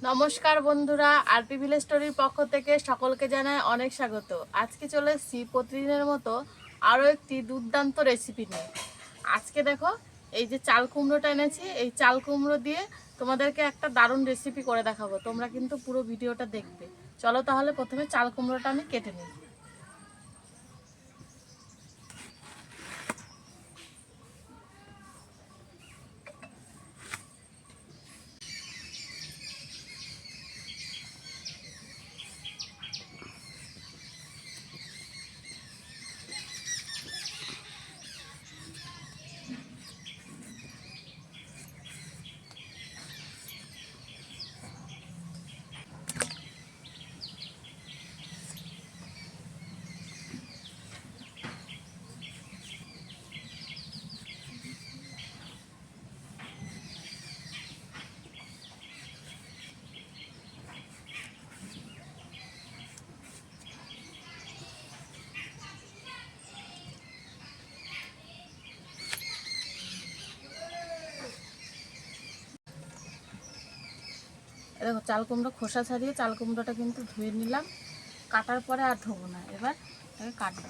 নমস্কার বন্ধুরা, RP village স্টোরির পক্ষ থেকে সকলকে জানাই অনেক স্বাগত। আজকে চলে এসেছি প্রতিদিনের মতো আরও একটি দুর্দান্ত রেসিপি নিয়ে। আজকে দেখো, এই যে চাল কুমড়োটা এনেছি, এই চাল কুমড়ো দিয়ে তোমাদেরকে একটা দারুণ রেসিপি করে দেখাবো। তোমরা কিন্তু পুরো ভিডিওটা দেখবে। চলো তাহলে প্রথমে চাল কুমড়োটা আমি কেটে নিই। দেখো, চাল কুমড়ো খোসা ছাড়িয়ে চাল কুমড়োটা কিন্তু ধুয়ে নিলাম। কাটার পরে আর ধোবো না, এবার এটাকে কাটবো।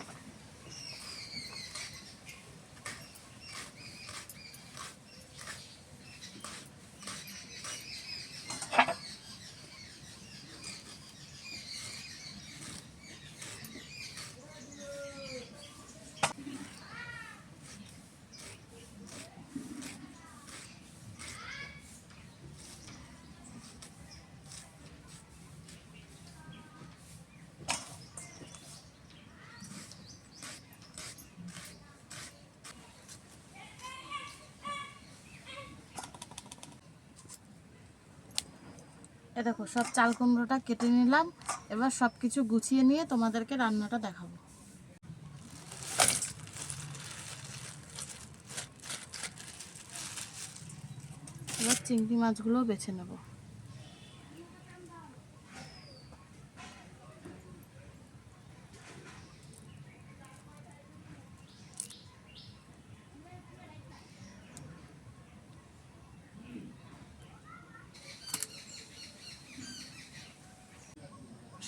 দেখো, সব চাল কুমড়োটা কেটে নিলাম। এবার সব কিছু গুছিয়ে নিয়ে তোমাদেরকে রান্নাটা দেখাবো। এবার চিংড়ি মাছগুলো বেছে নেব।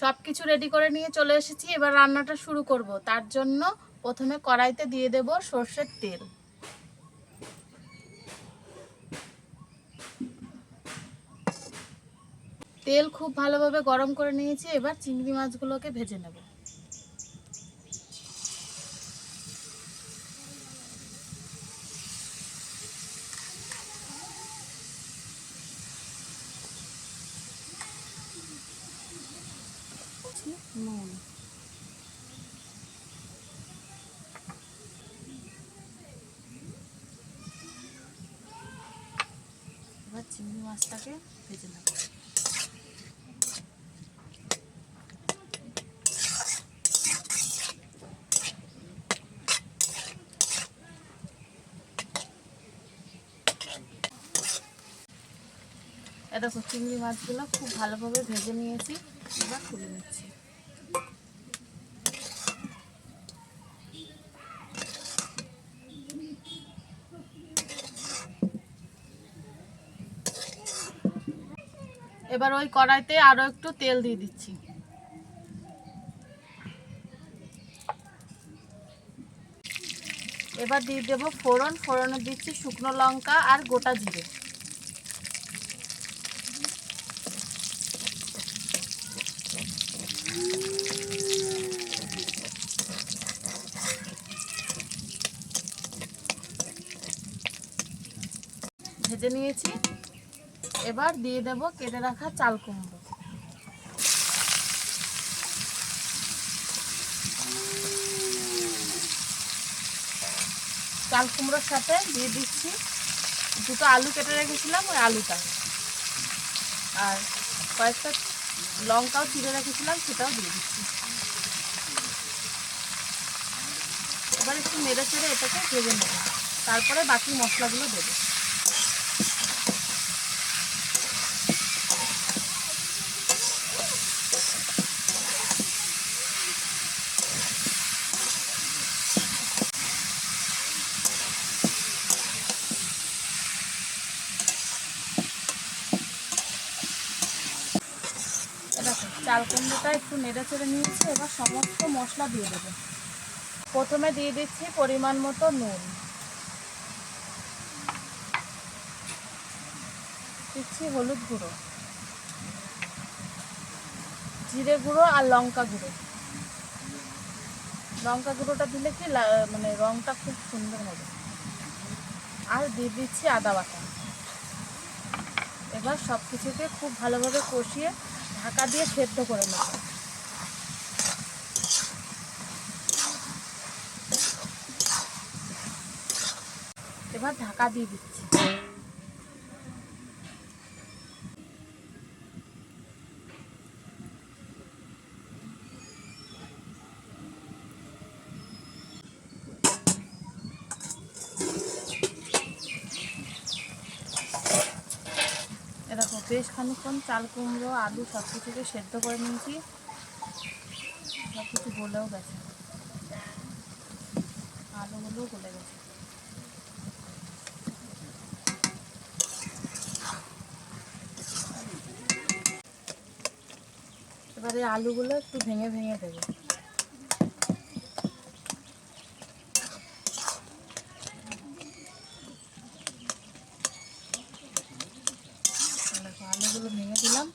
সব কিছু রেডি করে নিয়ে চলে এসেছি। এবার রান্নাটা শুরু করব। তার জন্য প্রথমে কড়াইতে দিয়ে দেব সর্ষের তেল। তেল খুব ভালোভাবে গরম করে নিয়েছি। এবার চিংড়ি মাছগুলোকে ভেজে নেব। নুন, এবার চিংড়ি মাছটাকে ভেজে নেব। দেখো, চিংড়ি মাছগুলো খুব ভালোভাবে ভেজে নিয়েছি। এবার তুলে নিচ্ছি। এবার ওই কড়াইতে আরো একটু তেল দিয়ে দিচ্ছি। এবার দিয়ে দেব ফোড়ন। ফোড়নে দিচ্ছি শুকনো লঙ্কা আর গোটা জিরে। ভেজে নিয়েছি। এবার দিয়ে দেব কেটে রাখা চাল কুমড়ো। চাল কুমড়োর সাথে দিয়ে দিচ্ছি দুটো আলু কেটে রেখেছিলাম, ওই আলুটা, আর কয়েকটা লঙ্কাও চিড়ে রেখেছিলাম, সেটাও দিয়ে দিচ্ছি। এবার একটু নেড়ে চেড়ে এটাকে ভেজে নেব। তারপরে বাকি মশলাগুলো দেবো। চাল কুমড়োটা একটু নেড়ে চেড়ে নিয়েছি। এবার সমস্ত মশলা দিয়ে দেবো। প্রথমে দিয়ে দিচ্ছি পরিমাণ মতো নুন, দিচ্ছি হলুদ গুঁড়ো, জিরে গুঁড়ো আর লঙ্কা গুঁড়ো। লঙ্কা গুঁড়োটা দিলে কি মানে রঙটা খুব সুন্দর হবে। আর দিয়ে দিচ্ছি আদা বাটা। এবার সব কিছুকে খুব ভালোভাবে কষিয়ে ঢাকা দিয়ে সেদ্ধ করে নেব। এবার ঢাকা দিয়ে দিচ্ছি। দেখো বেশ খানিকক্ষণ চাল কুমড়ো আলু সব কিছুকে সেদ্ধ করে নিয়েছি, সব কিছু গলেও গেছে, আলুগুলোও গলে গেছে। এবারে আলুগুলো একটু ভেঙে ভেঙে দেবো। দেখো আলুগুলো ভেঙে দিলাম।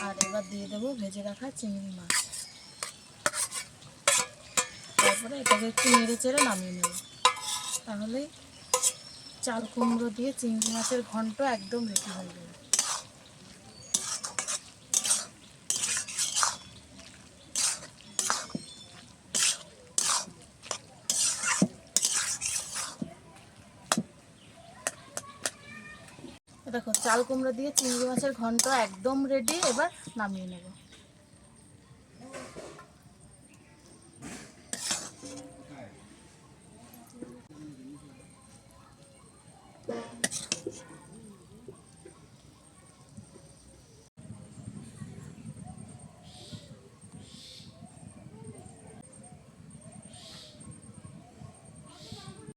আর এবার দিয়ে দেবো ভেজে রাখা চিংড়ি মাছ। তারপরে এটাকে একটু নেড়ে চেড়ে নামিয়ে নেব। তাহলেই চাল কুমড়ো দিয়ে চিংড়ি মাছের ঘন্ট একদম রেডি হয়ে যাবে। দেখো চাল কুমড়ো দিয়ে চিংড়ি মাছের ঘন্ট একদম রেডি। এবার নামিয়ে নেব।